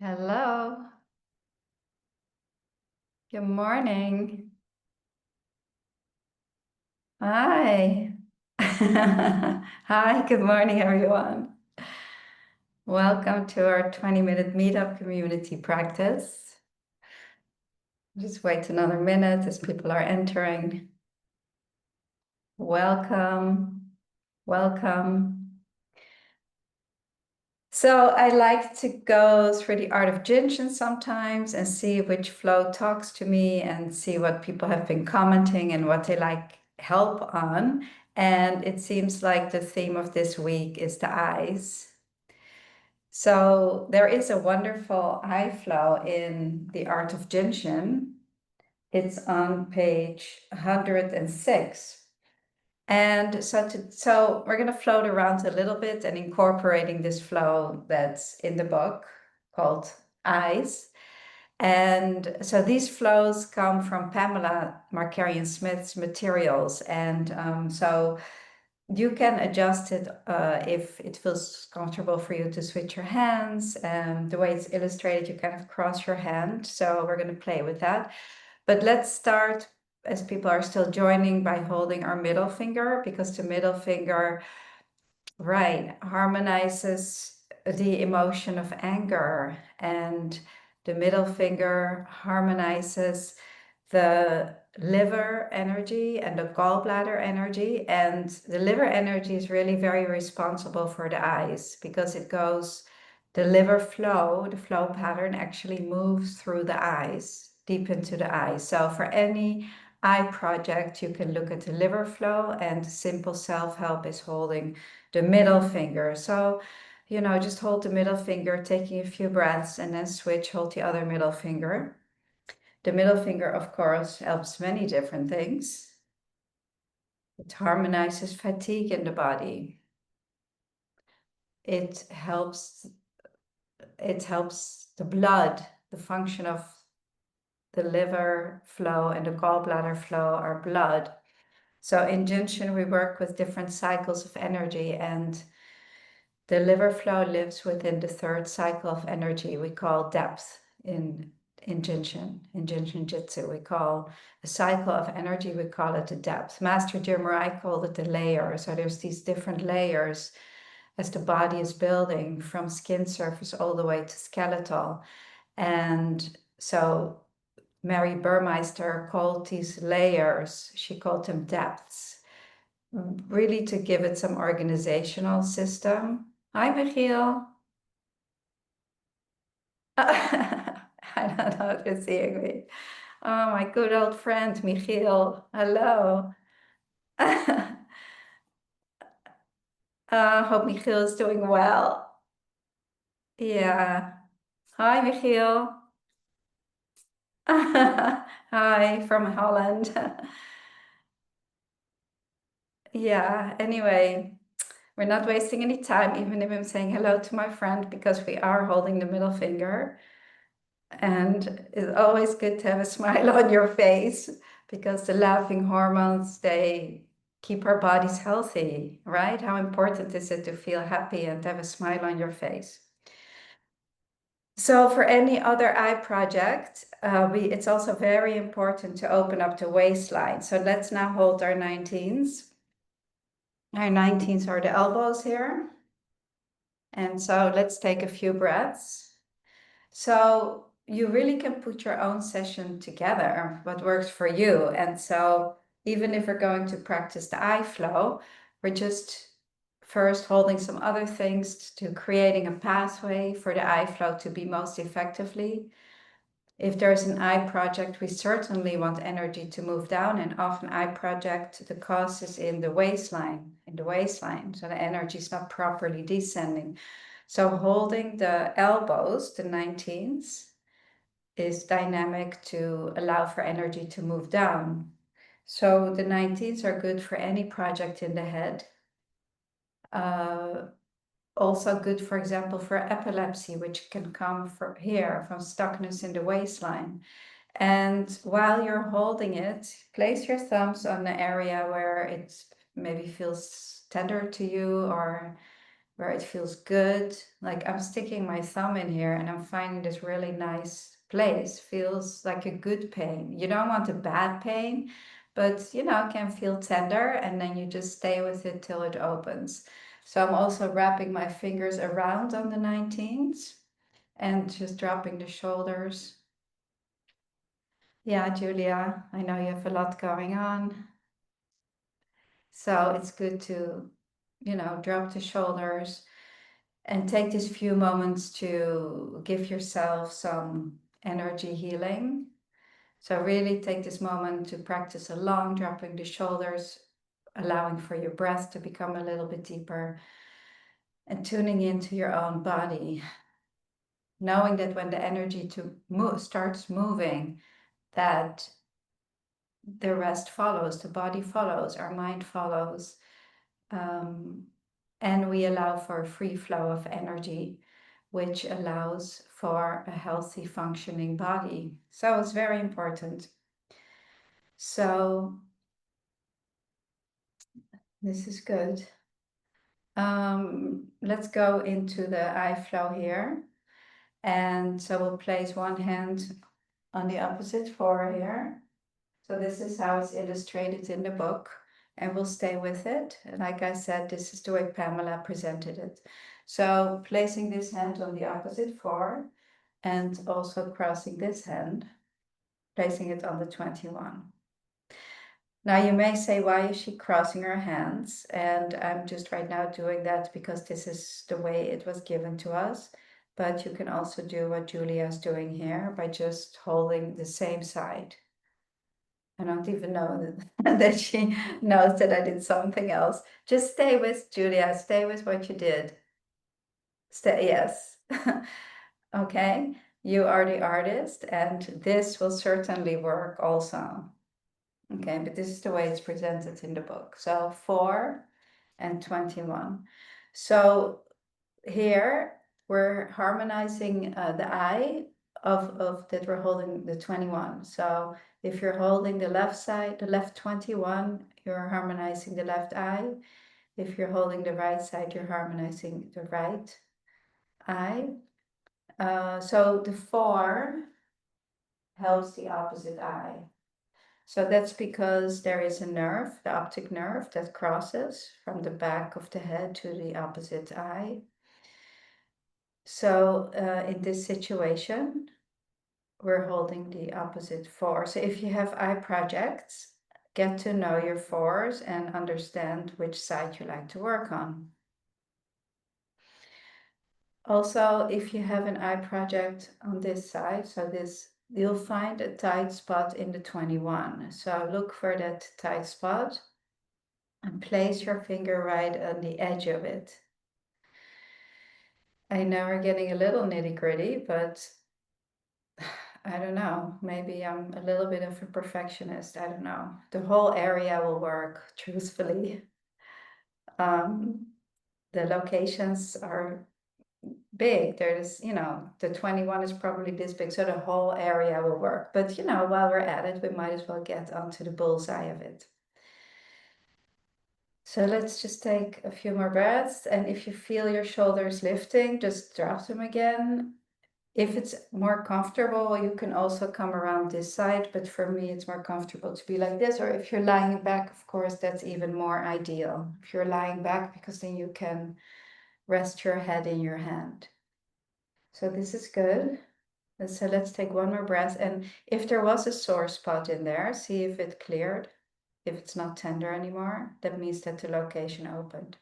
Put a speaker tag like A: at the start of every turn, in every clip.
A: Hello. Good morning. Hi. Hi, good morning, everyone. Welcome to our 20-minute meetup community practice. Just wait another minute as people are entering. Welcome. Welcome. So I like to go through the art of Jin Shin sometimes and see which flow talks to me and see what people have been commenting and what they like help on. And it seems like the theme of this week is the eyes. So there is a wonderful eye flow in the art of Jin Shin. It's on page 106. And so we're going to float around a little bit and incorporating this flow that's in the book called Eyes. And so these flows come from Pamela Markarian Smith's materials. And so you can adjust it if it feels comfortable for you to switch your hands. And the way it's illustrated, you kind of cross your hand. So we're going to play with that. But let's start, as people are still joining, by holding our middle finger, because the middle finger, right, harmonizes the emotion of anger, and the middle finger harmonizes the liver energy and the gallbladder energy. And the liver energy is really very responsible for the eyes because it goes, the liver flow, the flow pattern actually moves through the eyes, deep into the eyes. So for any eye project, you can look at the liver flow, and simple self-help is holding the middle finger. So, just hold the middle finger, taking a few breaths, and then switch, hold the other middle finger. The middle finger, of course, helps many different things. It harmonizes fatigue in the body. It helps the blood, the function of the liver flow and the gallbladder flow are blood. So in Jinshin, we work with different cycles of energy, and the liver flow lives within the third cycle of energy we call depth in Jinshin. In Jinshin Jitsu, we call a cycle of energy, we call it the depth. Master Jim Rai called it the layer. So there's these different layers as the body is building from skin surface all the way to skeletal. And so Mary Burmeister called these layers, she called them depths, really to give it some organizational system. Hi, Michiel. I don't know if you're seeing me. Oh, my good old friend, Michiel. Hello. Hope Michiel is doing well. Yeah. Hi, Michiel. Hi, from Holland. Yeah, anyway, we're not wasting any time, even if I'm saying hello to my friend, because we are holding the middle finger. And it's always good to have a smile on your face, because the laughing hormones, they keep our bodies healthy, right? How important is it to feel happy and have a smile on your face? So for any other eye project, it's also very important to open up the waistline. So let's now hold our 19s. Our 19s are the elbows here. And so let's take a few breaths. So you really can put your own session together, what works for you. And so even if we're going to practice the eye flow, we're just first holding some other things to creating a pathway for the eye flow to be most effectively. If there's an eye project, we certainly want energy to move down, and often eye project, the cause is in the waistline, so the energy is not properly descending. So holding the elbows, the 19s, is dynamic to allow for energy to move down. So the 19s are good for any project in the head. Also good, for example, for epilepsy, which can come from here, from stuckness in the waistline. And while you're holding it, place your thumbs on the area where it maybe feels tender to you, or where it feels good. Like I'm sticking my thumb in here and I'm finding this really nice place. Feels like a good pain. You don't want a bad pain, but can feel tender, and then you just stay with it till it opens. So I'm also wrapping my fingers around on the 19s and just dropping the shoulders. Yeah, Julia, I know you have a lot going on. So it's good to, drop the shoulders and take these few moments to give yourself some energy healing. So really take this moment to practice a long dropping the shoulders, allowing for your breath to become a little bit deeper and tuning into your own body. Knowing that when the energy to move starts moving, that the rest follows, the body follows, our mind follows. And we allow for a free flow of energy, which allows for a healthy functioning body. So it's very important. So this is good. Let's go into the eye flow here. And so we'll place one hand on the opposite forehead here. So this is how it's illustrated in the book, and we'll stay with it. And like I said, this is the way Pamela presented it. So placing this hand on the opposite forehead and also crossing this hand, placing it on the 21. Now you may say, why is she crossing her hands? And I'm just right now doing that because this is the way it was given to us. But you can also do what Julia is doing here by just holding the same side. I don't even know that she knows that I did something else. Just stay with Julia, stay with what you did. Stay, yes. Okay, you are the artist, and this will certainly work also. Okay, but this is the way it's presented in the book. So 4 and 21. So here we're harmonizing the eye of that we're holding the 21. So if you're holding the left side, the left 21, you're harmonizing the left eye. If you're holding the right side, you're harmonizing the right eye. So the 4 helps the opposite eye. So that's because there is a nerve, the optic nerve, that crosses from the back of the head to the opposite eye. So in this situation, we're holding the opposite 4. So if you have eye projects, get to know your 4s and understand which side you like to work on. Also, if you have an eye project on this side, so this, you'll find a tight spot in the 21. So look for that tight spot and place your finger right on the edge of it. I know we're getting a little nitty-gritty, but I don't know, maybe I'm a little bit of a perfectionist. I don't know. The whole area will work, truthfully. The locations are big. There's, the 21 is probably this big, so the whole area will work. But, while we're at it, we might as well get onto the bullseye of it. So let's just take a few more breaths. And if you feel your shoulders lifting, just drop them again. If it's more comfortable, you can also come around this side, but for me, it's more comfortable to be like this. Or if you're lying back, of course, that's even more ideal. If you're lying back, because then you can rest your head in your hand. So this is good. So let's take one more breath. And if there was a sore spot in there, see if it cleared. If it's not tender anymore, that means that the location opened.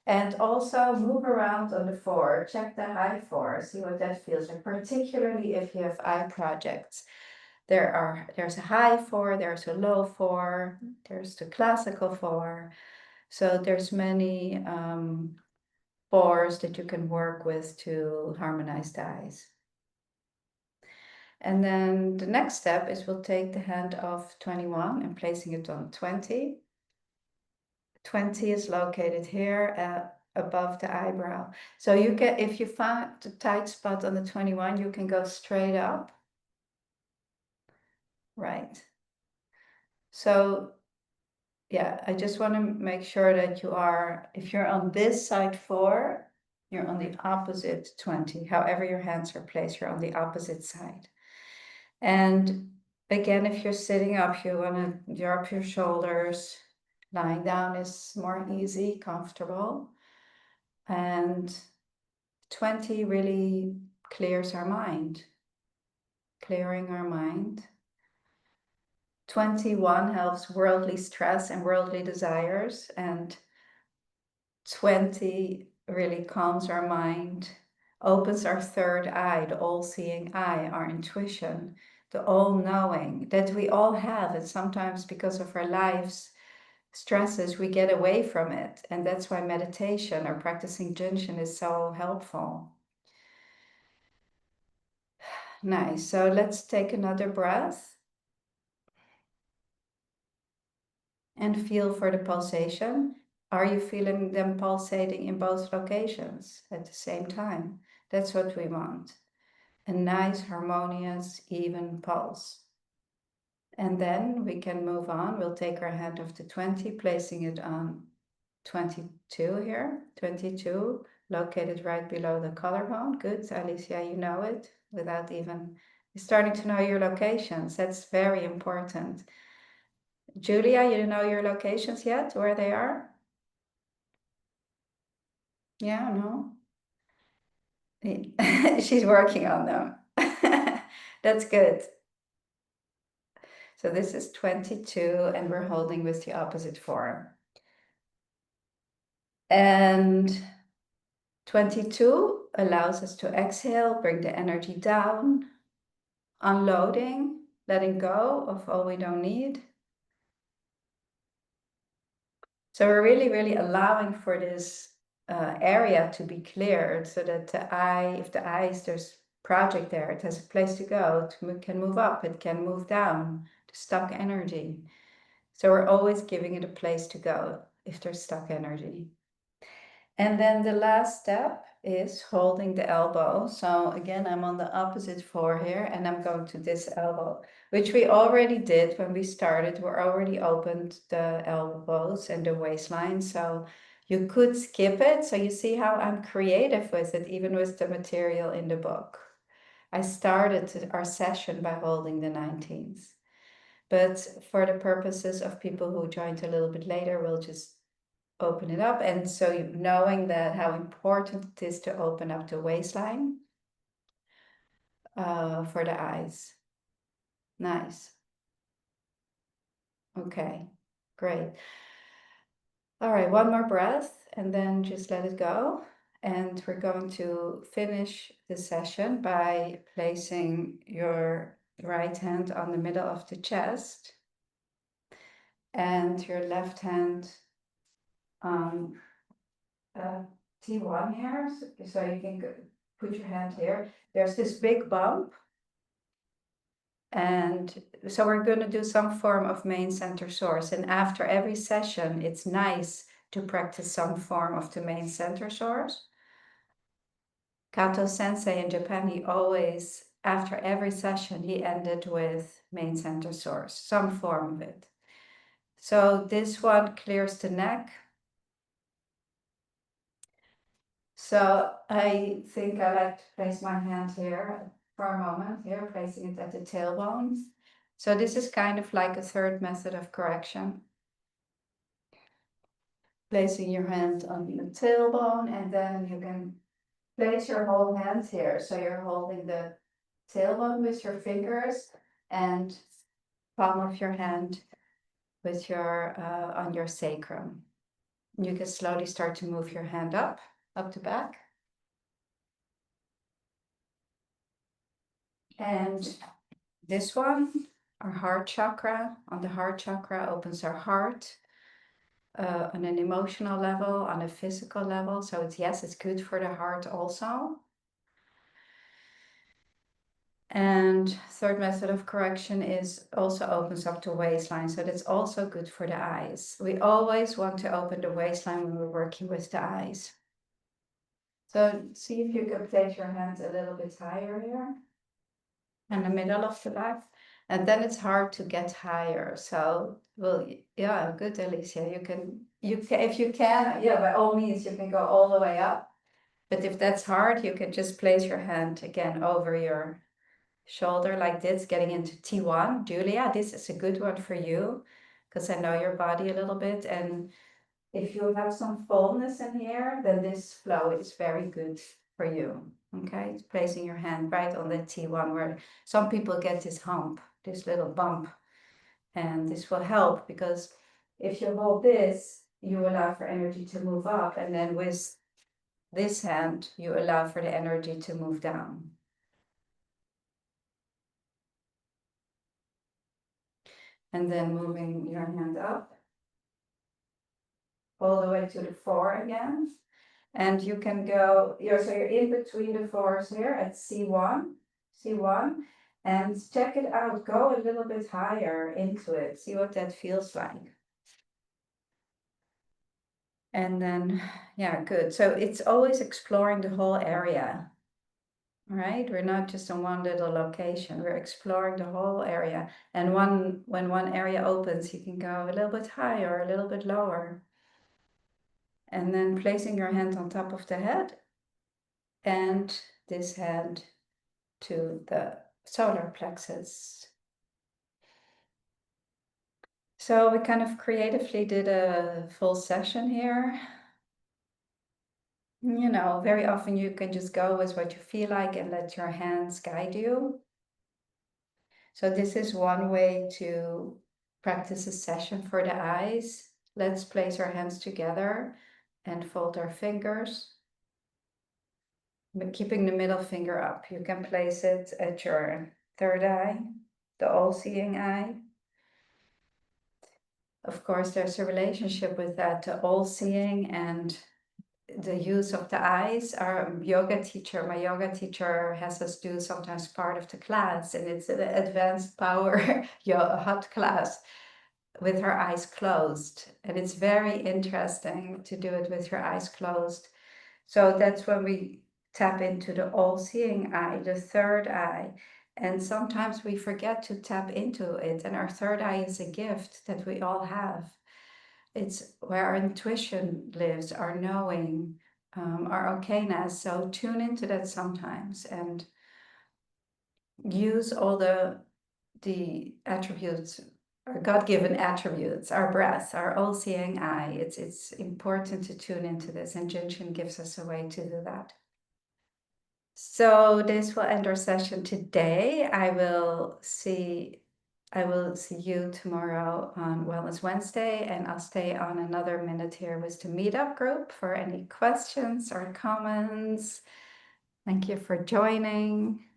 A: And also move around on the 4, check the high 4, see what that feels like, particularly if you have eye projects. There's a high 4, there's a low 4, there's the classical 4. So there's many 4s that you can work with to harmonize the eyes. And then the next step is we'll take the hand of 21 and placing it on 20. 20 is located here above the eyebrow. So you can, if you find the tight spot on the 21, you can go straight up. Right. So yeah, I just want to make sure that you are, if you're on this side 4, You're on the opposite 20. However your hands are placed, you're on the opposite side. And again, if you're sitting up, you want to drop your shoulders. Lying down is more easy, comfortable. And 20 really clears our mind, clearing our mind. 21 helps worldly stress and worldly desires. And 20 really calms our mind, opens our third eye, the all-seeing eye, our intuition, the all-knowing that we all have. And sometimes because of our lives stresses, we get away from it. And that's why meditation or practicing jinshin is so helpful. Nice. So let's take another breath and feel for the pulsation. Are you feeling them pulsating in both locations at the same time? That's what we want. A nice, harmonious, even pulse. And then we can move on. We'll take our hand off to 20, placing it on 22 here. 22, located right below the collarbone. Good, Alicia, you know it without even starting to know your locations. That's very important. Julia, you know your locations yet, where they are? Yeah, no? She's working on them. That's good. So this is 22, and we're holding with the opposite form. And 22 allows us to exhale, bring the energy down, unloading, letting go of all we don't need. So we're really, really allowing for this area to be cleared so that the eye, if the eye is there's project there, it has a place to go, it can move up, it can move down, the stuck energy. So we're always giving it a place to go if there's stuck energy. And then the last step is holding the elbow. So again, I'm on the opposite floor here and I'm going to this elbow, which we already did when we started. We already opened the elbows and the waistline. So you could skip it. So you see how I'm creative with it, even with the material in the book. I started our session by holding the 19th. But for the purposes of people who joined a little bit later, we'll just open it up. And so knowing that how important it is to open up the waistline for the eyes. Nice. Okay, great. All right, one more breath and then just let it go. And we're going to finish the session by placing your right hand on the middle of the chest and your left hand on T1 here. So you can put your hand here. There's this big bump. And so we're going to do some form of main center source. And after every session, it's nice to practice some form of the main center source. Kato Sensei in Japan, he always, after every session, he ended with main center source, some form of it. So this one clears the neck. So I think I like to place my hand here for a moment, here, placing it at the tailbone. So this is kind of like a third method of correction. Placing your hand on the tailbone, and then you can place your whole hand here. So you're holding the tailbone with your fingers and palm of your hand with your on your sacrum. You can slowly start to move your hand up to back. And this one, our heart chakra, on the heart chakra opens our heart on an emotional level, on a physical level. So it's, yes, it's good for the heart also. And third method of correction is also opens up the waistline. So that's also good for the eyes. We always want to open the waistline when we're working with the eyes. So see if you can place your hands a little bit higher here in the middle of the back. And then it's hard to get higher. So, well, yeah, good, Alicia. You can, if you can, yeah, by all means, you can go all the way up. But if that's hard, you can just place your hand again over your shoulder like this, getting into T1. Julia, this is a good one for you because I know your body a little bit. And if you have some fullness in here, then this flow is very good for you. Okay, it's placing your hand right on the T1 where some people get this hump, this little bump. And this will help because if you hold this, you allow for energy to move up. And then with this hand, you allow for the energy to move down. And then moving your hand up all the way to the 4 again. And you can go, so you're in between the 4s here at C1, and check it out. Go a little bit higher into it. See what that feels like. And then, yeah, good. So it's always exploring the whole area, right? We're not just in one little location. We're exploring the whole area. And when one area opens, you can go a little bit higher, a little bit lower. And then placing your hand on top of the head and this hand to the solar plexus. So we kind of creatively did a full session here. You know, very often you can just go with what you feel like and let your hands guide you. So this is one way to practice a session for the eyes. Let's place our hands together and fold our fingers, but keeping the middle finger up. You can place it at your third eye, the all-seeing eye. Of course, there's a relationship with that, the all-seeing and the use of the eyes. My yoga teacher has us do sometimes part of the class, and it's an advanced power hot class with her eyes closed. And it's very interesting to do it with your eyes closed. So that's when we tap into the all-seeing eye, the third eye. And sometimes we forget to tap into it. And our third eye is a gift that we all have. It's where our intuition lives, our knowing, our okayness. So tune into that sometimes and use all the attributes, our God-given attributes, our breath, our all-seeing eye. It's important to tune into this, and Jin Shin gives us a way to do that. So this will end our session today. I will see you tomorrow on Wellness Wednesday, and I'll stay on another minute here with the meetup group for any questions or comments. Thank you for joining.